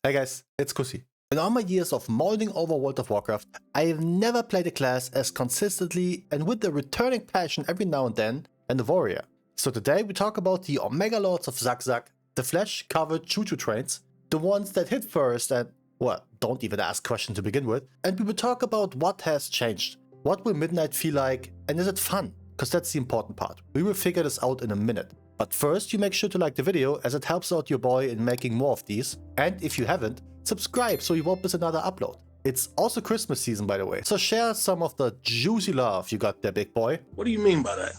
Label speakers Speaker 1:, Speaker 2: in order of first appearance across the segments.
Speaker 1: Hey guys, it's Kusi. In all my years of molding over World of Warcraft, I have never played a class as consistently and with a returning passion every now and then than the warrior. So today we talk about the Omega Lords of Zag-Zag, the flesh-covered choo-choo trains, the ones that hit first and, well, don't even ask questions to begin with, and we will talk about what has changed, what will Midnight feel like, and is it fun? Because that's the important part. We will figure this out in a minute. But first, you make sure to like the video as it helps out your boy in making more of these, and if you haven't, subscribe so you won't miss another upload. It's also Christmas season, by the way, so share some of the juicy love you got there, big boy.
Speaker 2: What do you mean by that?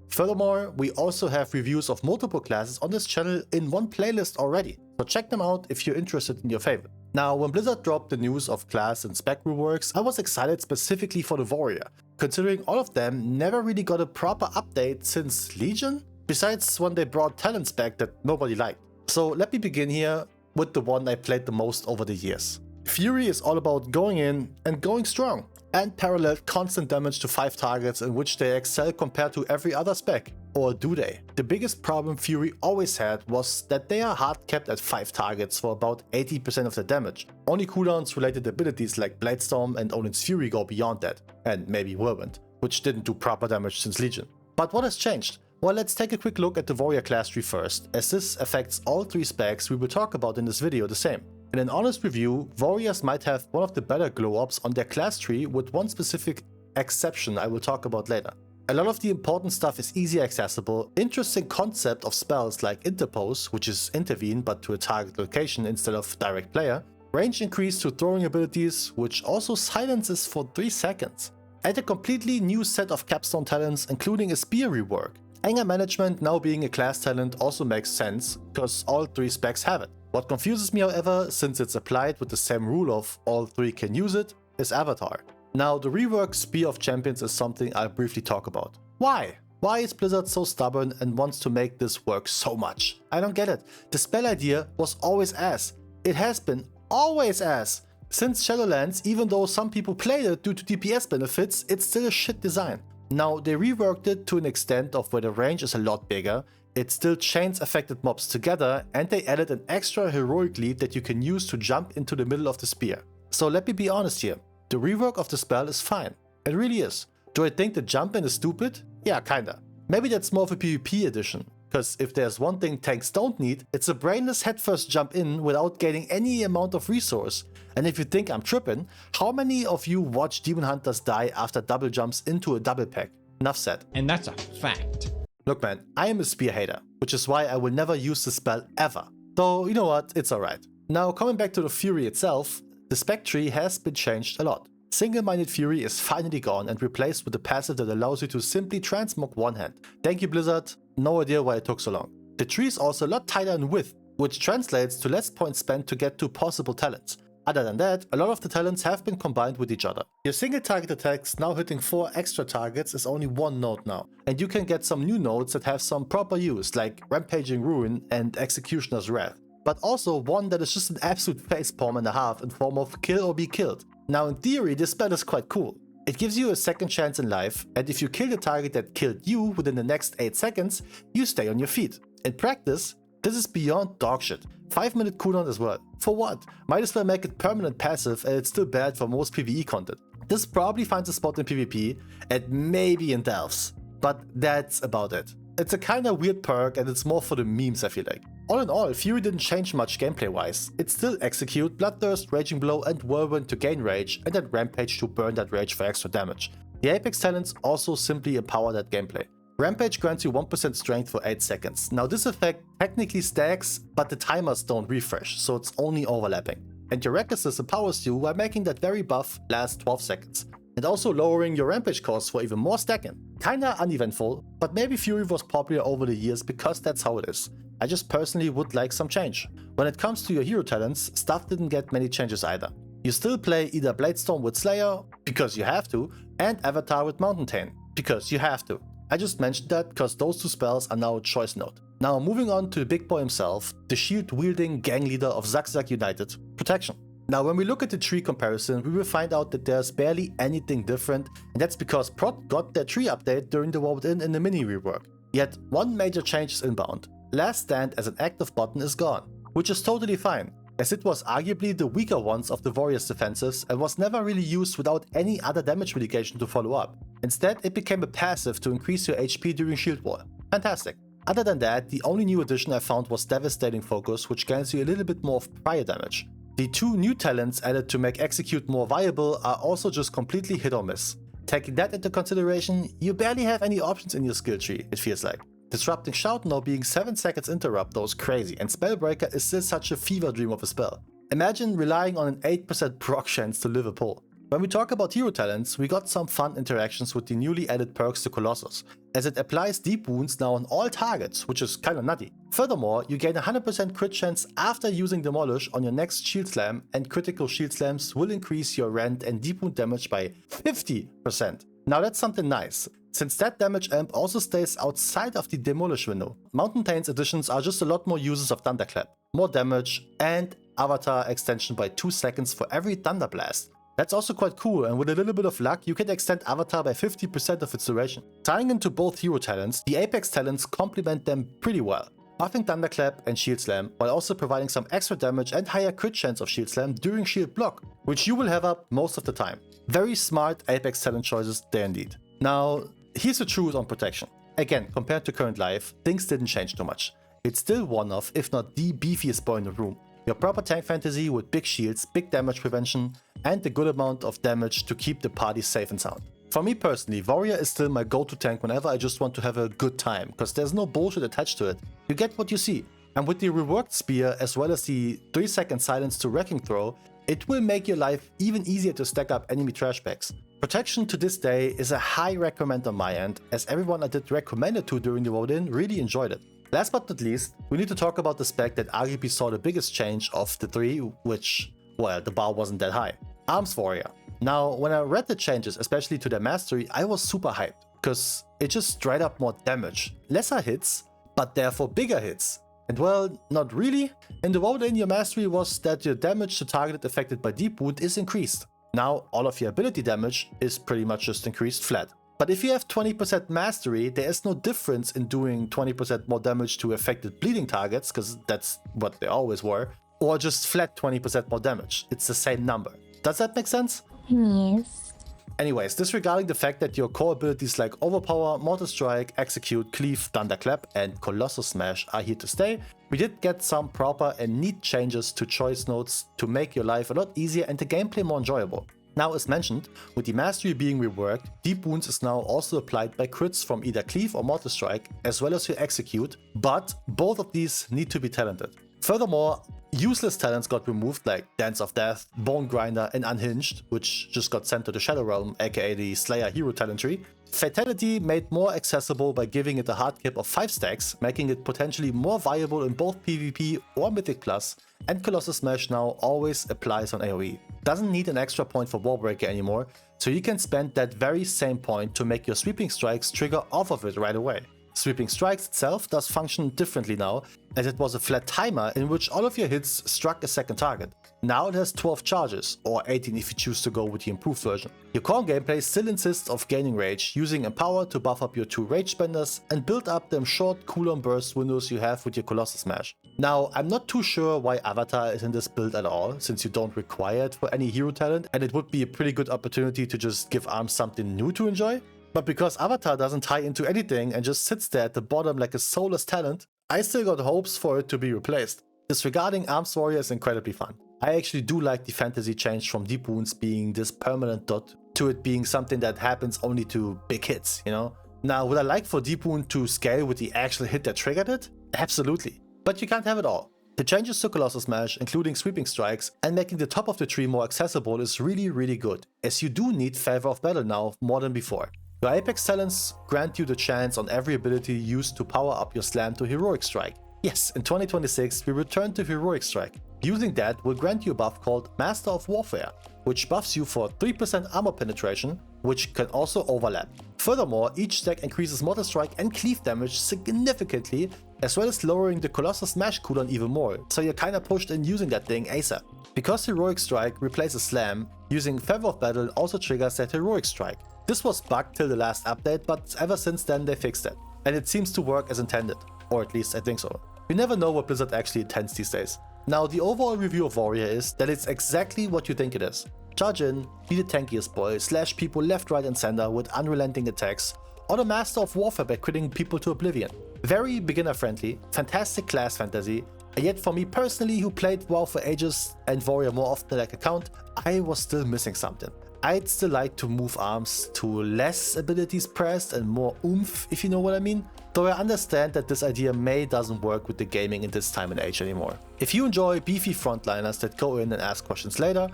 Speaker 1: Furthermore, we also have reviews of multiple classes on this channel in one playlist already, so check them out if you're interested in your favorite. Now, when Blizzard dropped the news of class and spec reworks, I was excited specifically for the warrior, considering all of them never really got a proper update since Legion? Besides when they brought talents back that nobody liked. So let me begin here with the one I played the most over the years. Fury is all about going in and going strong, and paralleled constant damage to 5 targets in which they excel compared to every other spec. Or do they? The biggest problem Fury always had was that they are hard capped at 5 targets for about 80% of the damage. Only cooldowns related abilities like Bladestorm and Odin's Fury go beyond that, and maybe Whirlwind, which didn't do proper damage since Legion. But what has changed? Well, let's take a quick look at the warrior class tree first, as this affects all 3 specs we will talk about in this video the same. In an honest review, warriors might have one of the better glow-ups on their class tree with one specific exception I will talk about later. A lot of the important stuff is easy accessible, interesting concept of spells like interpose, which is intervene but to a target location instead of direct player, range increase to throwing abilities, which also silences for 3 seconds, and a completely new set of capstone talents including a spear rework. Anger management now being a class talent also makes sense, because all 3 specs have it. What confuses me, however, since it's applied with the same rule of all 3 can use it, is Avatar. Now, the rework Spear of Champions is something I'll briefly talk about. Why? Why is Blizzard so stubborn and wants to make this work so much? I don't get it. The spell idea was always ass. It has been always ass. Since Shadowlands, even though some people played it due to DPS benefits, it's still a shit design. Now, they reworked it to an extent of where the range is a lot bigger, it still chains affected mobs together, and they added an extra heroic lead that you can use to jump into the middle of the spear. So let me be honest here, the rework of the spell is fine. It really is. Do I think the jump in is stupid? Yeah, kinda. Maybe that's more of a PvP edition, because if there's one thing tanks don't need, it's a brainless headfirst jump in without gaining any amount of resource. And if you think I'm tripping, how many of you watch Demon Hunters die after double jumps into a double pack? Enough said.
Speaker 3: And that's a fact.
Speaker 1: Look man, I am a spear hater, which is why I will never use the spell ever. Though, you know what, it's alright. Now coming back to the Fury itself, the spec tree has been changed a lot. Single-minded Fury is finally gone and replaced with a passive that allows you to simply transmog one hand. Thank you Blizzard, no idea why it took so long. The tree is also a lot tighter in width, which translates to less points spent to get to possible talents. Other than that, a lot of the talents have been combined with each other. Your single target attacks now hitting 4 extra targets is only 1 node now, and you can get some new nodes that have some proper use like Rampaging Ruin and Executioner's Wrath, but also one that is just an absolute facepalm and a half in form of kill or be killed. Now in theory this spell is quite cool. It gives you a second chance in life, and if you kill the target that killed you within the next 8 seconds, you stay on your feet. In practice, this is beyond dogshit. 5-minute cooldown as well. For what? Might as well make it permanent passive and it's still bad for most PvE content. This probably finds a spot in PvP and maybe in Delves. But that's about it. It's a kinda weird perk and it's more for the memes I feel like. All in all, Fury didn't change much gameplay wise. It still execute Bloodthirst, Raging Blow and Whirlwind to gain rage and then Rampage to burn that rage for extra damage. The Apex talents also simply empower that gameplay. Rampage grants you 1% strength for 8 seconds. Now this effect technically stacks, but the timers don't refresh, so it's only overlapping. And your Recklessness empowers you while making that very buff last 12 seconds. And also lowering your Rampage cost for even more stacking. Kinda uneventful, but maybe Fury was popular over the years because that's how it is. I just personally would like some change. When it comes to your hero talents, stuff didn't get many changes either. You still play either Bladestorm with Slayer, because you have to, and Avatar with Mountain Tane, because you have to. I just mentioned that because those 2 spells are now a choice node. Now moving on to the big boy himself, the shield-wielding gang leader of Zag-Zag United, Protection. Now when we look at the tree comparison, we will find out that there's barely anything different, and that's because Prot got their tree update during the War Within and the mini rework. Yet one major change is inbound. Last Stand as an active button is gone, which is totally fine. as it was arguably the weaker ones of the Warrior's defenses and was never really used without any other damage mitigation to follow up. Instead, it became a passive to increase your HP during shield wall. Fantastic. Other than that, the only new addition I found was Devastating Focus, which grants you a little bit more of prior damage. The two new talents added to make Execute more viable are also just completely hit or miss. Taking that into consideration, you barely have any options in your skill tree, it feels like. Disrupting Shout now being 7 seconds interrupt though is crazy, and Spellbreaker is still such a fever dream of a spell. Imagine relying on an 8% proc chance to live a pull. When we talk about hero talents, we got some fun interactions with the newly added perks to Colossus, as it applies deep wounds now on all targets, which is kinda nutty. Furthermore, you gain a 100% crit chance after using Demolish on your next shield slam, and critical shield slams will increase your rend and deep wound damage by 50%. Now that's something nice, since that damage amp also stays outside of the Demolish window. Mountain Tain's additions are just a lot more uses of Thunderclap, more damage, and Avatar extension by 2 seconds for every Thunder Blast. That's also quite cool, and with a little bit of luck, you can extend Avatar by 50% of its duration. Tying into both hero talents, the Apex talents complement them pretty well, buffing Thunderclap and Shield Slam, while also providing some extra damage and higher crit chance of Shield Slam during Shield Block, which you will have up most of the time. Very smart Apex talent choices there indeed. Now, here's the truth on protection. Again, compared to current life, things didn't change too much. It's still one of, if not the beefiest boy in the room. Your proper tank fantasy with big shields, big damage prevention, and a good amount of damage to keep the party safe and sound. For me personally, Warrior is still my go-to tank whenever I just want to have a good time, because there's no bullshit attached to it. You get what you see. And with the reworked spear as well as the 3-second silence to Wrecking Throw, it will make your life even easier to stack up enemy trash bags. Protection to this day is a high recommend on my end, as everyone I did recommend it to during the vote-in really enjoyed it. Last but not least, we need to talk about the spec that arguably saw the biggest change of the three, which, well, the bar wasn't that high. Arms Warrior. Now, when I read the changes, especially to their mastery, I was super hyped, because it just straight up more damage. Lesser hits, but therefore bigger hits. And well, not really. In the vote-in, your mastery was that your damage to target affected by Deep Wound is increased. Now, all of your ability damage is pretty much just increased flat. But if you have 20% mastery, there is no difference in doing 20% more damage to affected bleeding targets, because that's what they always were, or just flat 20% more damage. It's the same number. Does that make sense?
Speaker 2: Yes.
Speaker 1: Anyways, disregarding the fact that your core abilities like Overpower, Mortal Strike, Execute, Cleave, Thunderclap, and Colossal Smash are here to stay, we did get some proper and neat changes to choice nodes to make your life a lot easier and the gameplay more enjoyable. Now, as mentioned, with the mastery being reworked, Deep Wounds is now also applied by crits from either Cleave or Mortal Strike, as well as your Execute, but both of these need to be talented. Furthermore, useless talents got removed like Dance of Death, Bone Grinder, and Unhinged, which just got sent to the Shadow Realm, aka the Slayer hero talent tree. Fatality made more accessible by giving it a hard cap of 5 stacks, making it potentially more viable in both PvP or Mythic Plus, and Colossal Smash now always applies on AoE. Doesn't need an extra point for Warbreaker anymore, so you can spend that very same point to make your Sweeping Strikes trigger off of it right away. Sweeping Strikes itself does function differently now, as it was a flat timer in which all of your hits struck a second target. Now it has 12 charges, or 18 if you choose to go with the improved version. Your core gameplay still insists of gaining rage, using Empower to buff up your 2 rage spenders and build up them short cooldown burst windows you have with your Colossal Smash. Now, I'm not too sure why Avatar is in this build at all, since you don't require it for any hero talent, and it would be a pretty good opportunity to just give Arms something new to enjoy. But because Avatar doesn't tie into anything and just sits there at the bottom like a soulless talent, I still got hopes for it to be replaced. Disregarding Arms Warrior is incredibly fun. I actually do like the fantasy change from Deep Wounds being this permanent dot to it being something that happens only to big hits, you know? Now, would I like for Deep Wound to scale with the actual hit that triggered it? Absolutely. But you can't have it all. The changes to Colossal Smash, including Sweeping Strikes and making the top of the tree more accessible, is really good, as you do need Favor of Battle now more than before. Your Apex talents grant you the chance on every ability used to power up your slam to Heroic Strike. Yes, in 2026 we return to Heroic Strike. Using that will grant you a buff called Master of Warfare, which buffs you for 3% armor penetration, which can also overlap. Furthermore, each stack increases Mortal Strike and Cleave damage significantly, as well as lowering the Colossal Smash cooldown even more, so you're kinda pushed in using that thing ASAP. Because Heroic Strike replaces Slam, using Favor of Battle also triggers that Heroic Strike. This was bugged till the last update, but ever since then they fixed it, and it seems to work as intended, or at least I think so. You never know what Blizzard actually intends these days. Now, the overall review of Warrior is that it's exactly what you think it is. Charge in, be the tankiest boy, slash people left, right and center with unrelenting attacks, or the master of warfare by critting people to oblivion. Very beginner friendly, fantastic class fantasy, and yet for me personally, who played WoW for ages and Warrior more often like a count, I was still missing something. I'd still like to move arms to less abilities pressed and more oomph, if you know what I mean. Though I understand that this idea doesn't work with the gaming in this time and age anymore. If you enjoy beefy frontliners that go in and ask questions later,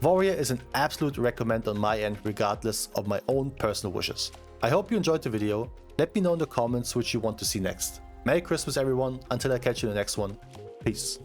Speaker 1: Warrior is an absolute recommend on my end regardless of my own personal wishes. I hope you enjoyed the video. Let me know in the comments which you want to see next. Merry Christmas everyone, until I catch you in the next one. Peace.